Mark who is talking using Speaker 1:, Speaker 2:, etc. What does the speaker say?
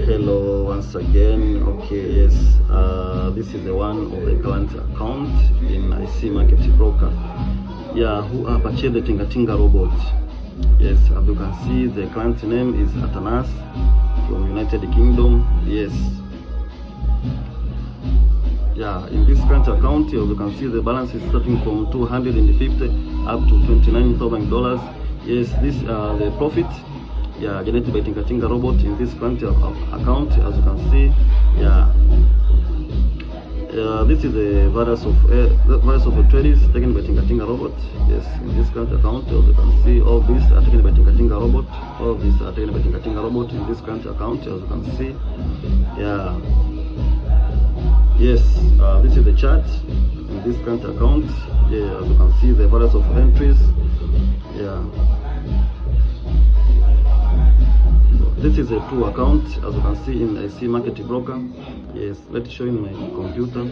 Speaker 1: Hello once again. Okay, yes, this is the one of the current account in IC Market Broker. Yeah, who are purchased the Tingatinga robot. Yes, as you can see, the client's name is Atanas from United Kingdom. Yes. Yeah, in this current account, as you can see, the balance is starting from $250 up to $29,000. Yes, this the profit. Yeah, generated by Tingatinga robot in this current account, as you can see. Yeah, this is the various of trades taken by Tingatinga robot. Yes, in this current account, as you can see, all these are taken by Tingatinga robot. All these are taken by Tingatinga robot in this current account, as you can see. Yeah. Yes, this is the chart in this current account. Yeah, as you can see, the various of entries. Yeah. This is a true account, as you can see in IC Market Broker. Yes, let's show you my computer.